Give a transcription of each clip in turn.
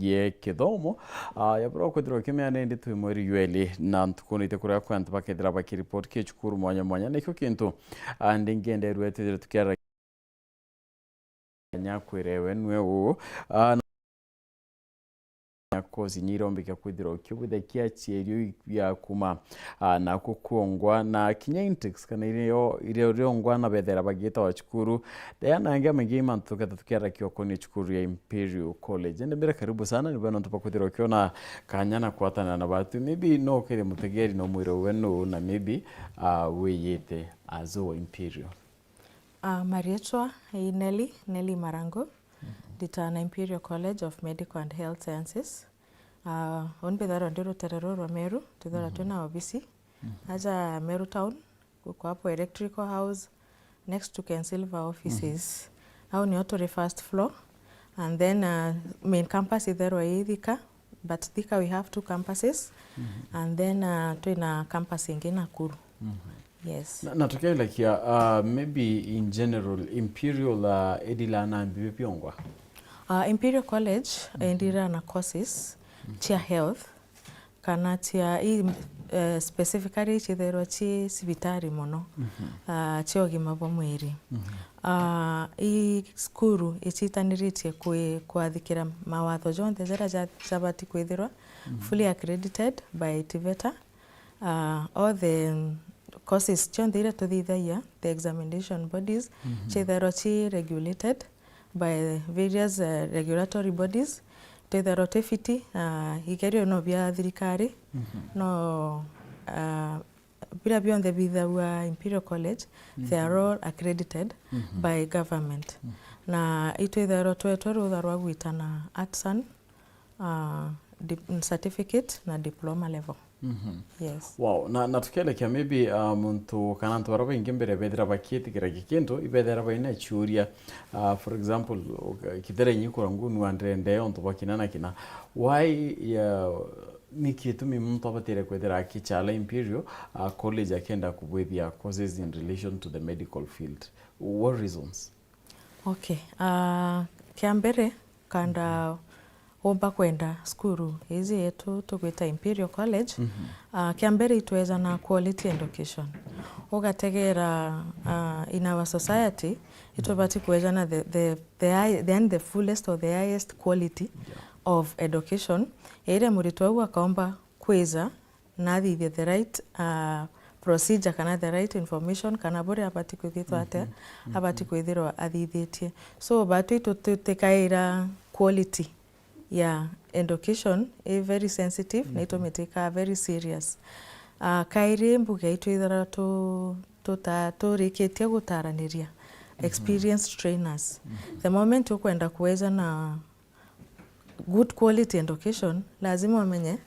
biegie kithomo yabro kwithirwo kimeane ndi twi mweri yweli na ntukunite kuria kwantu bakethira bakiripoti kichukuru mwanya mwanya nikyo kintu ndingenderwe tithire tukiara nyakwirewe nwe u kozi nyirombika kwithirwo kibuthekia chierio ya kuma na kukuongwa na kinya index kana ile riongwa na bethera bagita wa chukuru Diana ange mengima tukata tukiara kioko ni chukuru ya Imperial College ende mbere karibu sana ni bwana ntupa kwithirwo kiona kanyana kwatana na batu maybe no kile mutegeri no mwiro wenu na maybe weyete azo Imperial Marietwa Nelly Marango ditana Imperial College of Medical and Health Sciences. On bedaro ndiro terero Meru, tudora tuna obisi. Aja Meru town, kuko hapo Electrical House next to Ken Silver offices. Au ni auto first floor. And then main campus is there Thika, but Thika we have two campuses. And then tuna campus ingine Nakuru. Yes. Natokea like maybe in general Imperial edila na mbipiongwa. Imperial College endira na courses chia health kana chia specifically chithero chi sibitari mono chia ogima bwa mwiri I skuru ichitaniritie kwathikira mawatho jonthe zera jabati kwithirwa fully accredited by TVETA. All the courses jonthe ira tuthithagia the examination bodies chithero chi regulated by various regulatory bodies tethero tefiti igerio no bia thirikari no bila beyond the bithawa Imperial College they are all accredited by government na itethero twetoro tharwa gwitana ATSAN certificate na diploma level. Yes. Wow, na tukelekea maybe muntu kana ntu baraba ingembere bedra baketi kira kikinto ibedera baina churia for example kidere nyikora ngunu andrende onto bakinana kina why nikitumi muntu abatere kwedera akichala Imperial College akenda kubwethia courses in relation to the medical field. What reasons? Okay. Kiambere kanda omba kwenda skuru hizi yetu tukwita Imperial College kiambere ituweza na quality education ugategera in our society itubati kuweza na the fullest or the highest quality of education ere muritu akaomba kweza na the right procedure kana the right information kana bore abati kwithitwa ate abati kwithirwa athithitie so batu tutekaira quality education is very sensitive na itometeka very serious kaire mbuge itwithara to reketia gutaraniria experienced trainers the moment ukwenda kuweza na good quality education lazima wamenye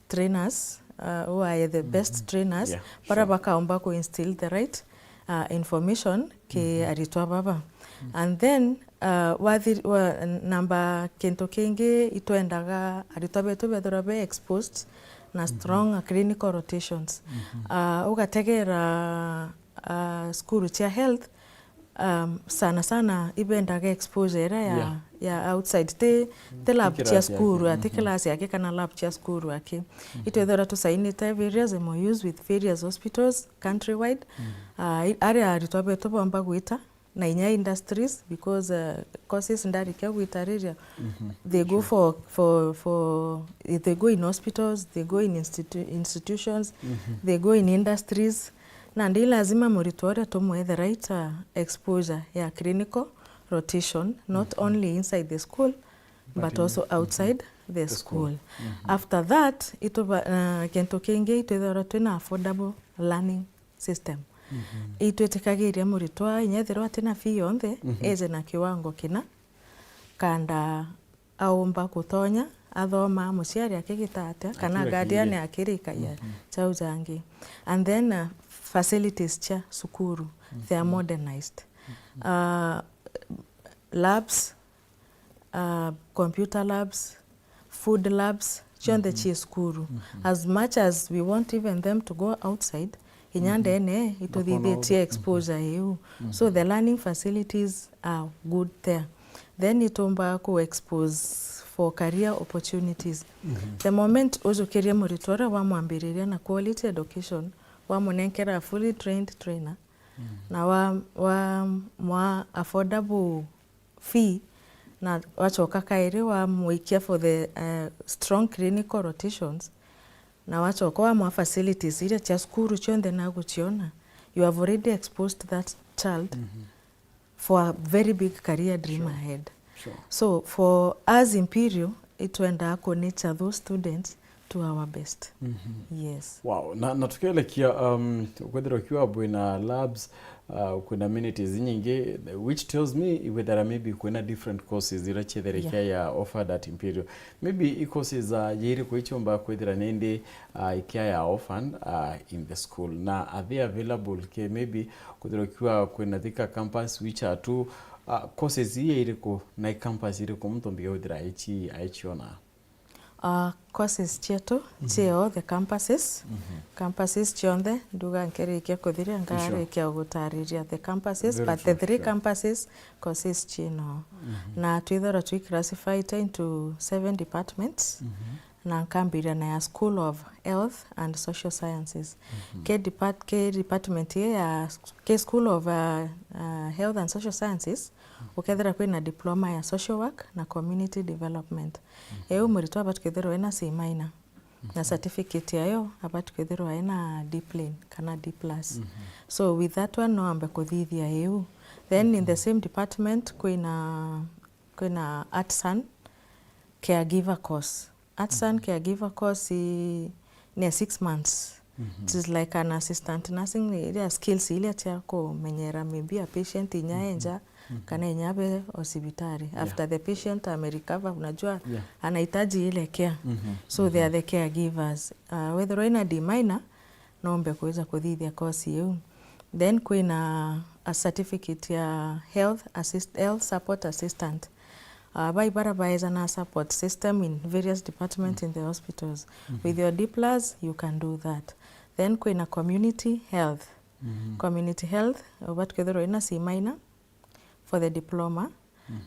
trainers who are the best trainers para bakaomba ku instill the right information ke aritwa baba and then namba kento kingi itwendaga aritwa betu bethora exposed na strong clinical rotations ugategera skuru chia health sana ibendaga exposure ya outside te lab chia skuru ati class yake kana lab chia skuru yake itwethora to sign various MOUs with various hospitals countrywide area aritwa betu bomba gwita na inya industries because courses ndari kya gwitariria they go for they go in hospitals, they go in institutions, they go in industries na ndi lazima monitor to the right exposure ya clinical rotation not only inside the school but also outside the school. After that kento kingi itwethora twina affordable learning system itwetekagiria muritwa inyethirwa atina fee yonthe eze na kiwango kina kanda aomba kutonya athoma muciari akigitate kana guardian akirika ya chaujangi and then facilities cha sukuru they are modernized labs computer labs food labs chonde chi sukuru as much as we want even them to go outside inyande ene itothithetie exposure hiyo so the learning facilities are good there then itomba ku expose for career opportunities. The moment uzukiria muritora wa mwambiriria na quality education wa munenkera fully trained trainer na wa affordable fee na wachoka kairi wa mwikia for the strong clinical rotations na wachoka wa mwa facilities ile cha skuru chonde na guchiona, you have already exposed that child for a very big career dream ahead. Sure. So for us Imperial, itwenda nature those students to our best. Yes. Wow. Na tukielekea whether ukiwa bwina labs kuna amenities nyingi, which tells me whether maybe kuna different courses irachethereka ya offered at Imperial. Maybe courses yiri kuichomba kwethira nende ikia ya offered in the school. Na are they available ke maybe kwethira ukiwa kuna thika campus which are two courses iriko na campus iriko mtombi kwethira aichiona? Courses chetu cheo the campuses campuses chionde nduga nkerikia kuthiria ngarikia gutariria the campuses Very but true, the three sure. campuses courses chino na twithora twi classified into 7 departments na nkambira na ya School of Health and Social Sciences ke department ya ke School of Health and Social Sciences ukethera kwina diploma ya social work na community development. Eu murito abatukethera ena C minor na certificate yayo abatukethera ena D plane kana D+. So with that one no ambe kuthithia eu. Then in the same department kwina arts and caregiver course. Arts and caregiver course ni 6 months. It is like an assistant nursing ile skills ile chako menyera maybe a patient inyaenja kana inyabe hospitali after the patient amerecover, unajua anahitaji ile care. So they are the caregivers. Whether ina D minor naombe kuweza kuthithia course hiyo. Then kuna a certificate ya health support assistant. By is a support system in various departments in the hospitals. With your D+, you can do that. Then kuna community health. Community health, watukethero ina C minor for the diploma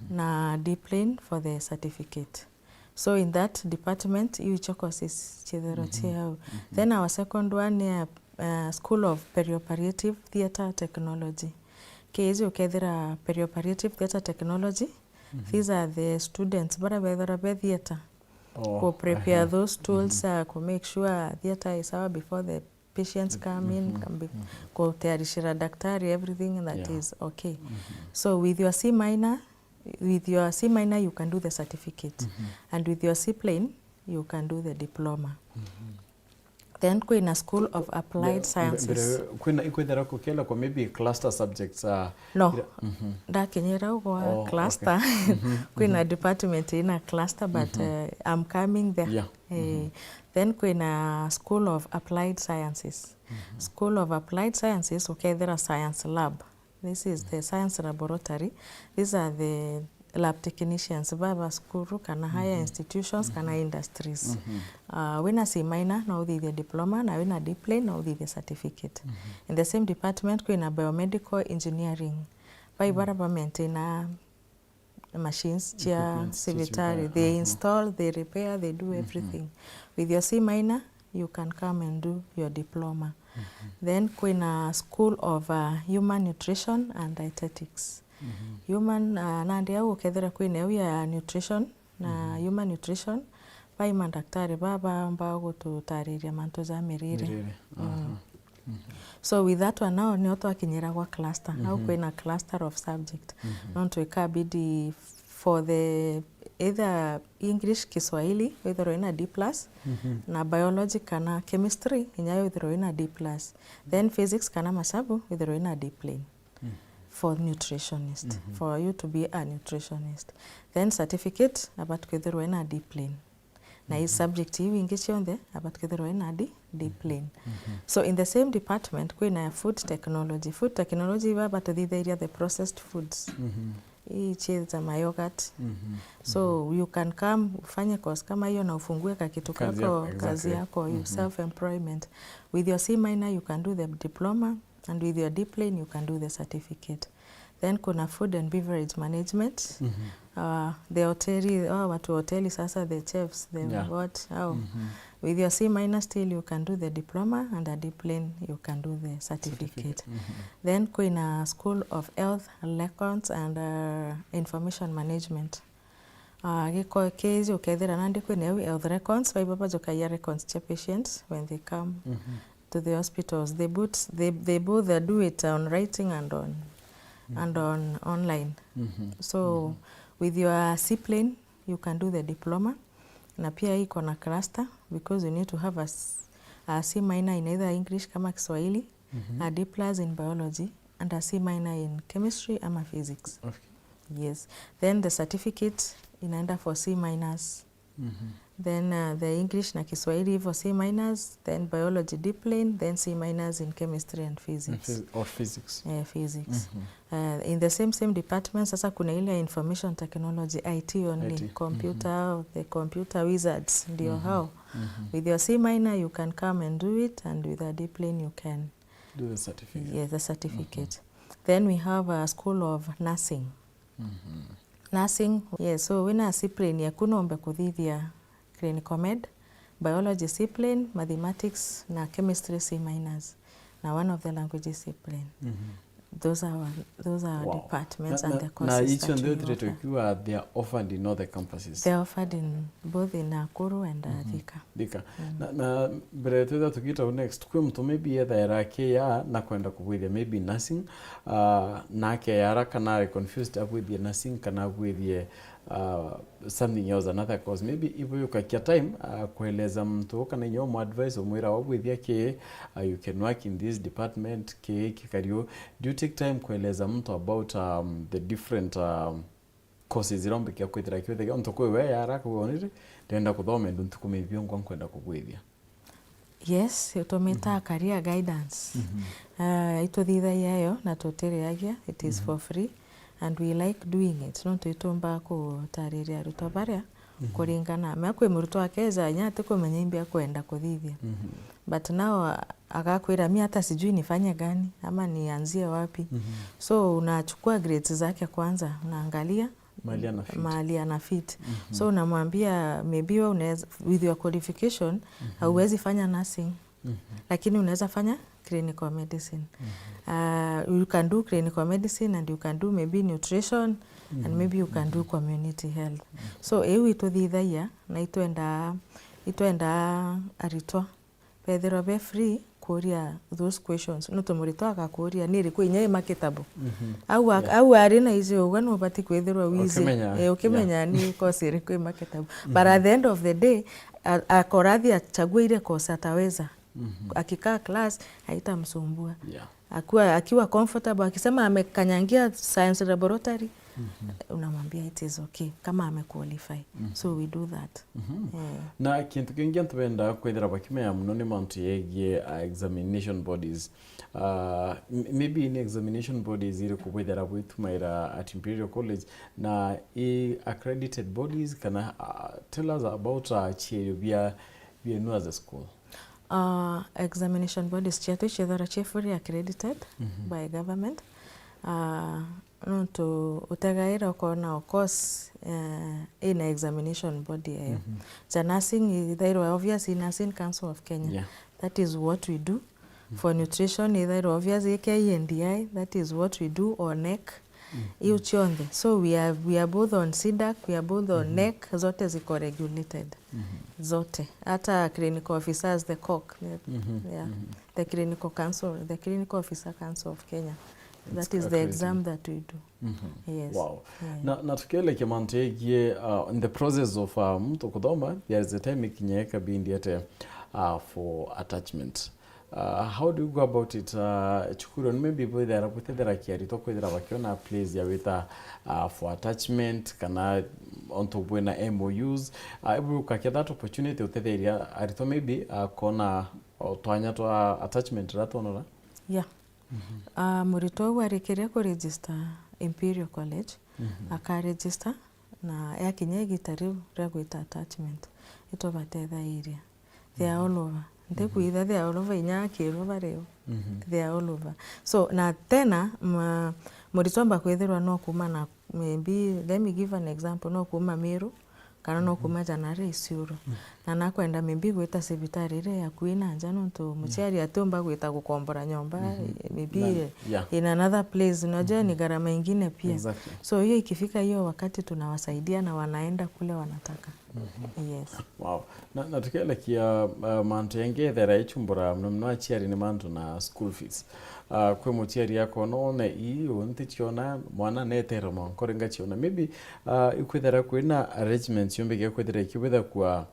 na D plane for the certificate. So in that department, you courses chethero cheo. Then our second one is School of Perioperative Theatre Technology. Kezi ukethira Perioperative Theatre Technology. These are the students bara be theatre. Go prepare those tools to make sure theatre is out before the patients come in, go tayarishira daktari everything that is okay. So with your C minor you can do the certificate and with your C plane you can do the diploma. Then kuna School of Applied Sciences. Kuna ikwethera kukela kwa maybe cluster subjects no ndakinyira ugwa cluster kuna department ina cluster but I'm coming there. Then kuna School of Applied Sciences. School of Applied Sciences ukethera science lab. This is the science laboratory. These are the lab technicians baba skuru kana higher institutions kana industries. Wina C minor na uthithia diploma na wina D plane na uthithia certificate. In the same department kuna biomedical engineering. Bara maintain machines chia civitari. They install, they repair, they do everything. With your C minor you can come and do your diploma. Then kuna School of Human Nutrition and Dietetics. Human nandi au ukethera kwina ya nutrition na human nutrition bai mandaktari baba ambao gututariria mantu za mirire. So with that one now ni oto akinyira kwa cluster au kwina cluster of subject non to ikabidi for the either English Kiswahili whether ina D+ na biology kana chemistry inyayo whether ina D+, then physics kana masabu whether ina D plane. For nutritionist, for you to be a nutritionist. Then certificate about kwethero ina D plane. Na hii subject hivi ingichionde about kwethero ina D plane. So in the same department kuna food technology. Food technology baba to the area the processed foods. Hii cheese ama yogurt. So you can come ufanye course kama hiyo na ufungue kakitu kako kazi yako you self employment. With your C minor you can do the diploma. And with your D plane you can do the certificate. Then kuna food and beverage management. the hoteli, watu hoteli sasa, the chefs, the what, with your C minor still you can do the diploma, and a diplane you can do the certificate. Then kuna School of Health Records and Information Management. Giko kezi ukethira nandi kwina health records baibaba jokaya records cha patients when they come to the hospitals. They both do it on writing and on online. So with your C plane you can do the diploma, na pia iko na cluster because you need to have a C minor in either English kama Kiswahili, a D plus in biology, and a C minor in chemistry ama physics. Yes. Then the certificate inaenda for C minors. Then the English na Kiswahili for C minors, then biology D plane, then C minors in chemistry and physics. Or physics. Physics. In the same department, sasa kuna ile information technology, IT only, computer, the computer wizards, ndio hao. With your C minor you can come and do it, and with a D plane you can do the certificate. Yes, the certificate. Then we have a School of Nursing. Nursing, yes, so wina C plane ya kunombe kuthithia clinical med, biology C plane, mathematics na chemistry C minors, na one of the languages C plane. Those are departments and the courses. Na each and every tukiwa they are offered in all the campuses. They are offered in both in Nakuru and Thika. Na bere tuda tukita next kwa mtu maybe either yarake ya na kwenda kuwithia maybe nursing na ke yara kana confused with the nursing kana with something else, another cause maybe ivo yukakia time kueleza mtu kana nyomo advice omwira wabwithia ke you can work in this department ke kikario. Do you take time kueleza mtu about the different courses irombekia kwithira kwithia mtu kwe yara kuonire ndenda kuthoma nduntu kumithio ngwa kwenda kugwithia? Yes, utometa career guidance. Ituthithagia yo na tutereagia, it is for free. And we like doing it. No tuitumba kutariria ruto baria kuringana me kwi muruto akeza nyate kumenya imbia kwenda kuthithia. But now akakwira mi hata sijui nifanye gani ama nianzie wapi. So unachukua grades zake kwanza, unaangalia mahali ana fit. So unamwambia maybe unaweza with your qualification hauwezi fanya nursing. Lakini unaweza fanya clinical medicine. You can do clinical medicine, and you can do maybe nutrition, and maybe you can do community health. So ewe ituthithaia na ituenda aritwa pethero be free kuria those questions. No tumurito akakuria niri kwinya makitabu au ari na izo ugano ubati kwethirwa wizi ukimenya ni course iri kwi makitabu. But at the end of the day akorathi achague ile course ataweza. Akikaa class haitamsumbua. Akiwa comfortable, akisema amekanyangia science laboratory, unamwambia it is okay kama amequalify. So we do that. Na kintu kingi ntwenda kwethira bakimenya muno ni mount yegie examination bodies. Maybe in examination bodies iri kukwethira withumaira at Imperial College na accredited bodies. Can tell us about chieyo bia nu as a school? Examination bodies chetu chethora chefuri accredited by government. No to utagaira ukona course in examination body. The nursing is there obvious in Nursing Council of Kenya. That is what we do. For nutrition either obvious AKNDI, that is what we do, or NEC. Chonde. So we are both on CDAC, we are both on NEC, zote ziko regulated. Zote. Hata clinical officers, the COC, the clinical council, the clinical officer council of Kenya. That is the exam that we do. Yes. Wow. Na tukielekea mantegie in the process of mtu kudoma, there is a time ikinyeka bindi yete for attachment. How do you go about it? Chukuru maybe boy there aputethera kiari to kwethera bakiona place ya wita for attachment kana onto bwena MOUs. Ebu ukakia that opportunity utetheria arito maybe kona twanya to attachment ratonora? Yeah. Murito warekeria ko register Imperial College. Aka register na yakinya gitari ragwita attachment. Ito batetha area. They are all over. They are all over inyaki over reo. They are all over. So na tena muritomba kwethirwa no kuma maybe let me give an example no kuma Meru kana no kuma Janare Isiuru na nakwenda maybe gwita cibitari ire ya kuina nja nontu muciari atomba gwita gukombora nyomba maybe in another place unajua ni gharama ingine pia. So hiyo ikifika hiyo wakati tunawasaidia na wanaenda kule wanataka. Yes. Wow. Na tukielekia mantu yengethera ichumbura mno aciari ni mantu na school fees. Kwe muciari yako none iyo ntichiona mwana netero no korenga chiona maybe ikwethera kwina arrangements yombege kwethera ikibetha kwa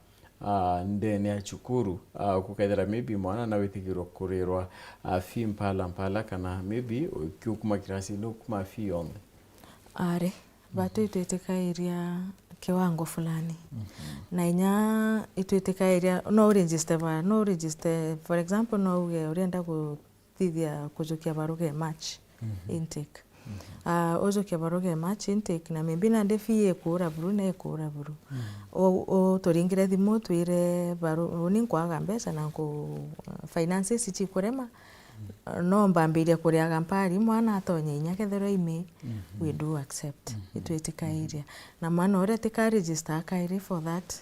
ndene ya chukuru kukaithera maybe mwana na witigiro kurirwa fee mpala kana maybe ukuma kirasi no kuma fee only. Are batu itwetikairia kiwango fulani na inya itwetikairia no register for example no urenda kuthithia kujukia baruge match intake ujukia baruge match intake na maybe na fee ekura buru na ekura buru o toringire thimu twire baru ni kwaga mbeca na ku finances ichikurema no mbambiria kuriaga mpari mwana atonye inya kethero ime we do accept itwetikairia na mwana ore tika register akaire for that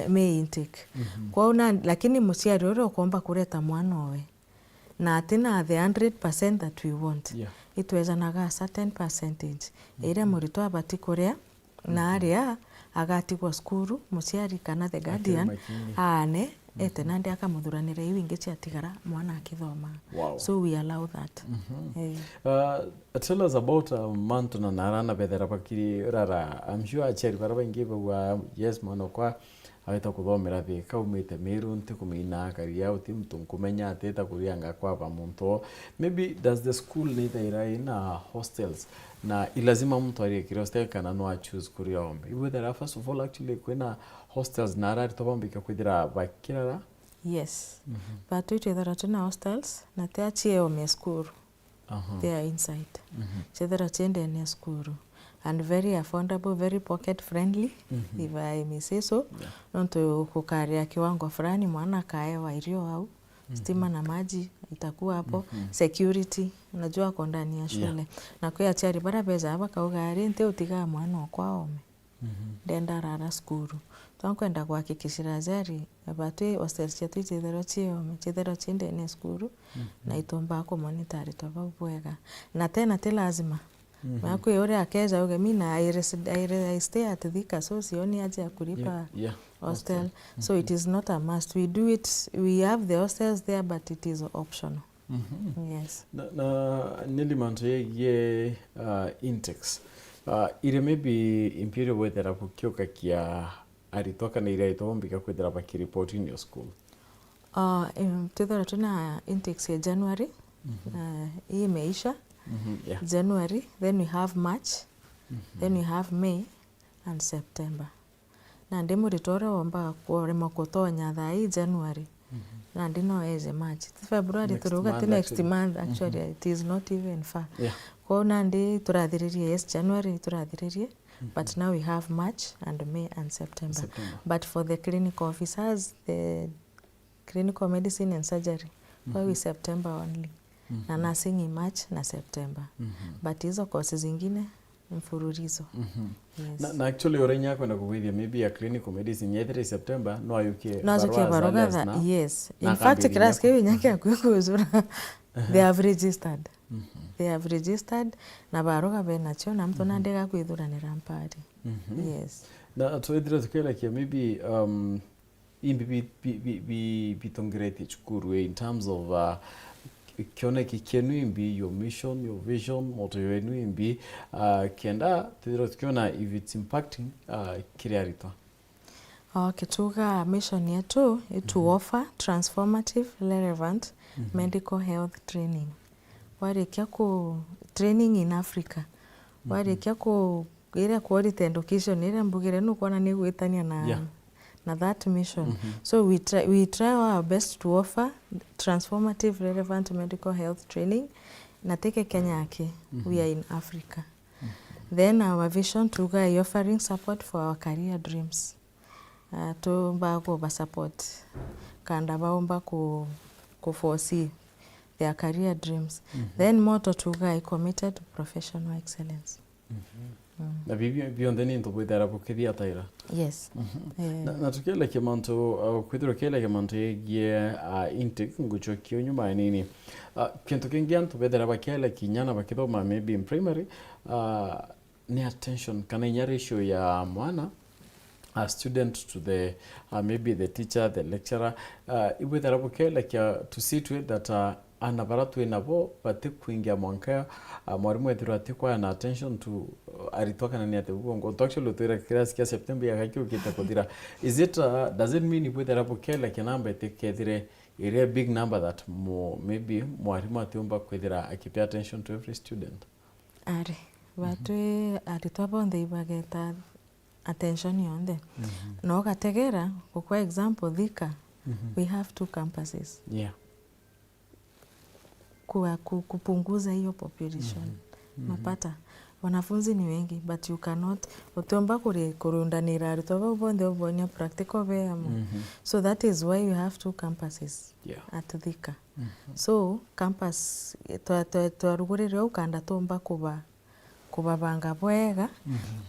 may intake kwa una lakini muciari ore ukomba kureta mwana owe na atina the 100% that we want itweza naga certain percentage ire murito abati kuria na aria agatigwa skuru muciari kana the guardian ane ete nandi akamuthuranira iwi ingi ciatigara mwana akithoma. So we allow that. Tell us about mantu na narana bethera bakiri rara. I'm sure acheri baraba ingi bagwa yes mwana kwa aweta kuthomera thi kaumite Meru nti kumina karia uti mtu kumenya ateta kurianga kwa ba muntu. Maybe does the school need ina hostels na ilazima mtu ari hostel kana no choose kuria ombe. Iwe there first of all actually kwena hostels na rari tobombika kwithira bakirara. Yes. But we there tuna hostels na te achie ome school. They are inside. Chedera chende ne school and very affordable, very pocket friendly if I may say so. Nonto kukaria kiwango fulani mwana kaewa irio au stima na maji itakuwa hapo. Security unajua kwa ndani ya shule na kwa achari bara beza hapa kaugari nte utiga mwana kwa ome denda rara skuru twankwenda kuhakikishira zari abatwe hostels chetu chithero chinde ne skuru na itomba ko monitari toba bwega na tena te lazima makwe ore akeja uge mina I stay at Thika so sioni aje ya kulipa hostel. So it is not a must. We do it, we have the hostels there but it is optional. Yes. Na nilimanto ye intakes ire maybe imperial wethera kukioka kia aritoka na ire itombika kwethera bakireport in your school. Tethera tuna intakes ya January hii meisha January, then we have March, then we have May and September. Na ndemu ritore omba kurema kutonya thai January. Na ndino eze March. February turuga next month actually it is not even far. Kwa nandi turathiririe yes January turathiririe but now we have March and May and September. But for the clinical officers, the clinical medicine and surgery, we September only. Na nursing in March na September. But hizo courses zingine mfururizo. Yes. Na actually orenya kwenda kuwithia maybe a clinical medicine yethere September no ayuke baroga yes. In fact class kewe nyake akuzura they have registered. They have registered na baroga benacho na mtu nandega kwithuranira mpari. Yes. Na twethira tukelekea maybe bitongirete chukuru in terms of kione kienu imbi your mission, your vision, moto yenu imbi kenda tedro tukiona if it's impacting kiriarito. Kituga mission yetu to offer transformative, relevant medical health training. Warekia ku training in Africa. Warekia ku ira quality education ira mbugire nukona ni gwitania na that mission. So we try our best to offer transformative, relevant medical health training. Nateke Kenya ake. We are in Africa. Then our vision to go offering support for our career dreams. To mbago ba support. Kanda baomba ku foresee their career dreams. Then moto to go committed to professional excellence. na bionthe ni ntubwithera bukithia taira yes. na tukielekea mantu kwithirwa kielekea mantu yegie intake nguchokio nyuma nini kintu kingi antu bethera bakielekea nyana bakithoma maybe in primary ni attention kana inya ratio ya mwana a student to the maybe the teacher, the lecturer ibwethera bukielekea to see to it that anabara twinabo bati kuingia mwanka mwarimu ethirwa atikwa na attention to aritwaka na niate ubongo actually twira class kia September yakakio kitakodira is it does it mean ibwethera bukielekea namba etikethire a big number that maybe mwarimu atiumba kwethira akipay attention to every student ari batwe aritwa bonde ibageta attention yonde no kategera kwa example Thika we have 2 campuses kupunguza hiyo population mapata wanafunzi ni wengi but you cannot utomba kurundanira aritoba bonde obonya practical beamo so that is why you have 2 campuses at Thika so campus twarugurire ukanda tomba kubabanga bwega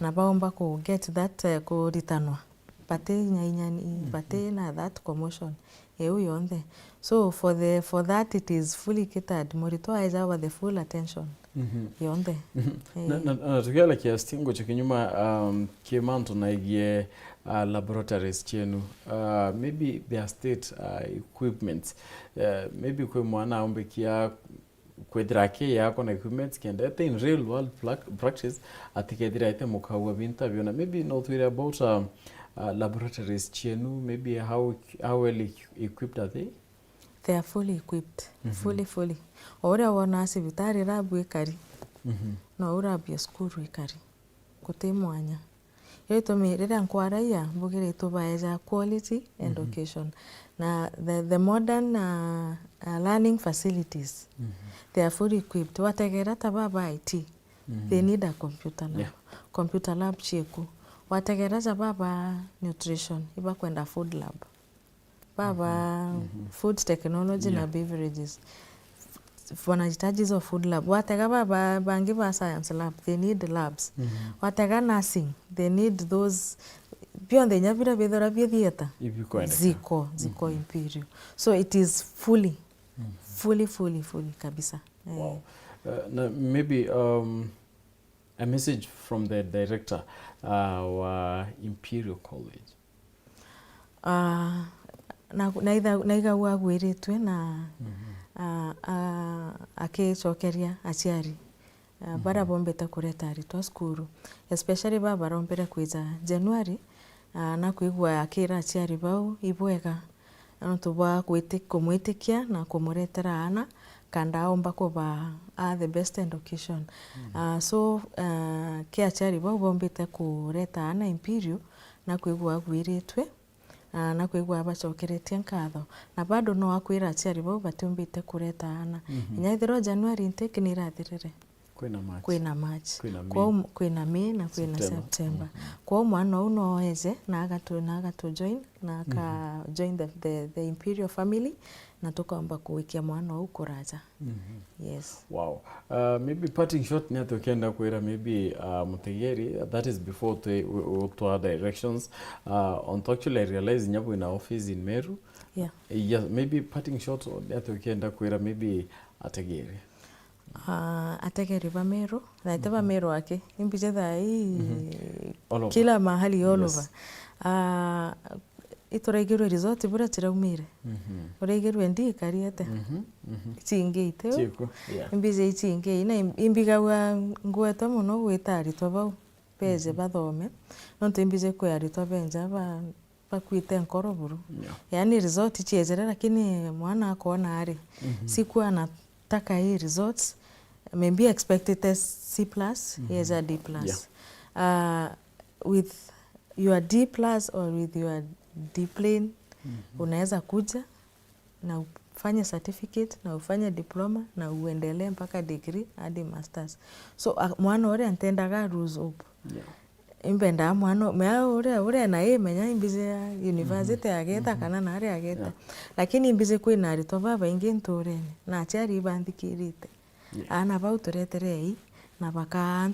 na baomba ku get that kuritanwa pate nyainyani pate na that commotion yonde so for that it is fully catered morito aiza over the full attention yonde na tukiala kia stingo chikinyuma kimanto na igie laboratories chenu maybe their state equipment maybe kwa mwana ombe kia kwethira ke yako na equipment kenda in real world practice atikethira ite mukawa binta biona maybe not really about laboratories chenu maybe how well equipped are they? They are fully equipped fully ora wana sibitari rabu ikari na ora bia school ikari kutemwanya yeto mirira nkwaraia mbugire tubaeza quality education na the modern learning facilities they are fully equipped wategera tababa IT they need a computer lab cheku wategera zababa nutrition iba kwenda food lab baba food technology na beverages wanahitaji hizo food lab watega baba bangi ba science lab they need labs watega nursing they need those beyond the nyabira bethora bia theater ziko Imperial so it is fully kabisa. Wow. Maybe a message from the director wa Imperial College naiga wagwiritwe na akicokeria aciari bara bombeta kureta aritwa skuru especially baba rombere kwiza January na kuigwa akira aciari bau ibwega no tuba kumwitikia na kumuretera ana kanda aomba kuba the best education so ke aciari bau bombeta kureta ana Imperial na kuigwa agwiritwe na kuigwa abacokeretie nkatho na bado no akwira aciari bau batumbite kureta ana nyaithiro January intake ni rathirire kwina March kwina May na kwina September kwa mwana uno eze na agatu join na ka join the Imperial family na tukaomba kuwikia mwana ukuraja yes. Wow. Maybe parting shot ni atokenda kwira maybe mutegeri that is before to our directions on actually I realize nyabu in our office in Meru yes maybe parting shot ni atokenda kwira maybe ategeri ategeri ba Meru na itaba Meru ake imbije thai kila mahali all over itoraigirwe resort bura tiraumire uraigirwe ndi kariete cingite imbije cinge ina imbigawa ngweta muno gwitari tobau peze bathome no timbije kwari tobenja bakwite nkoroburu yani resort chezera lakini mwana akona ari siku anataka hii results maybe expected C+, here's a D+. With your D+ or with your D plain unaweza kuja na ufanye certificate na ufanye diploma na uendelee mpaka degree hadi masters so mwana ore antendaga rules up imbenda mwana mea ore na yeye menya imbize university ageta kana na ari ageta lakini imbize kwina ari to baba ingi ntorene na aciari bandikirite ana bau tureterei na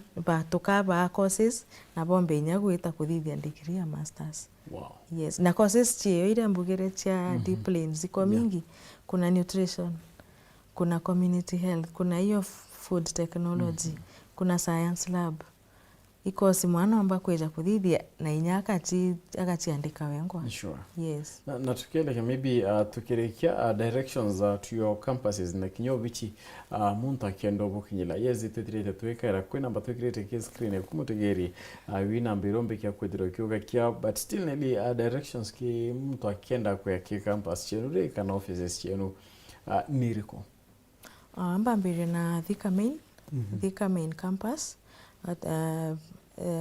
tukaba courses na bombe inya gwita kuthithia degree ya masters. Wow. Yes, na courses chio ile mbugire cha discipline ziko mingi. Kuna nutrition, kuna community health, kuna hiyo food technology, kuna science lab. Iko si mwana amba kweja kuthithia na inya akachiandika wengwa. Sure. Yes. Na tukielekea maybe tukielekea directions to your campuses na kinyo bichi muntu akienda bukinyila yezi tutirete twekera kwina mba twekirete ke screen kumutegeri wina mbirombe kya kwediro kyoga kya but still neli directions ki muntu akienda kwa ke campus chenu kana offices chenu niriko amba mbire na Thika main campus at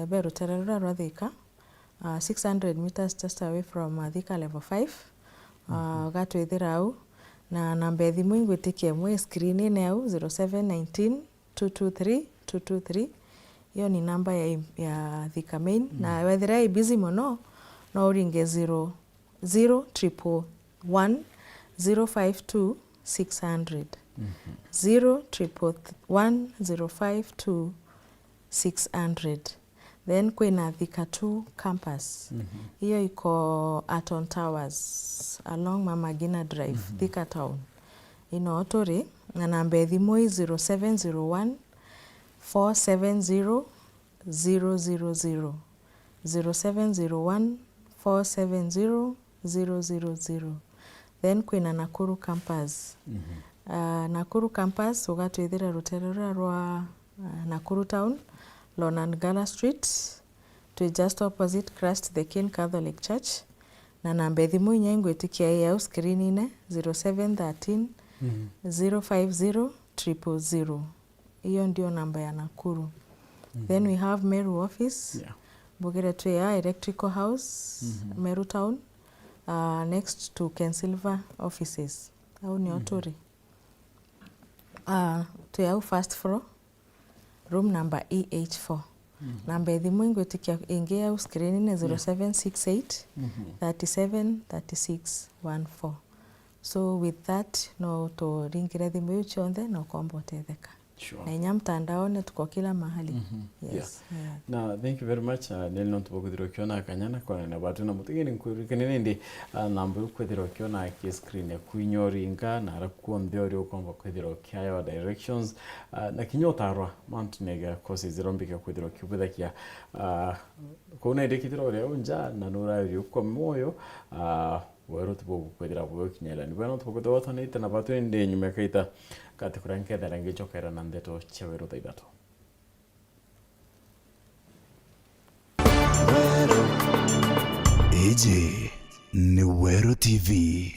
Beru Tererura Radhika 600 meters just away from Thika level 5 gatwithirau na namba thimu ingwitikie mwe screen ine au 0719 223 223 hiyo ni namba ya Thika main na wethira busy mono no uringe 001 052 600 011 052 then kwina Thika 2 campus hiyo iko Aton Towers along Mama Gina Drive Thika Town ino otori na namba thimu 0701 470 000 0701 470 000 then kwina Nakuru campus Nakuru campus ugatwithira ruterera rwa Nakuru town Lonangala Street to just opposite Christ the King Catholic Church na namba thimu inya ingwitikia ya screen ine 0713 050 000 hiyo ndio namba ya Nakuru. Then we have Meru office bugire tu ya Electrical House Meru town next to Kensilver offices au ni otori tu ya first floor room number EH4 namba thimu ingwitikia ingi ya screen ine 0768 37 36 14 so with that no to ringire thimu yu chonthe no kombo tetheka. Sure. Na inya mtandaoni tuko kila mahali. Yes. Yeah. Na thank you very much Nelino tubokuthiro kiona kanyana kwa na batu na mutigeni nkurikene ndi namba ukwethiro kiona ki screen ya kuinyoringa na arakuo mbeori ukomba kwethiro kyayo directions na kinyotarwa mantunega courses zirombika kwethiro kibuthakia kuna ndikithiro leo nja na nura yuko moyo wero tubogu kwethira bwo kinyela ni bwana tubokuthwa wathonite na batu ndi nyume kaita kati kuranke darange chokera na ndeto chawero taidato Eje ni Wero TV.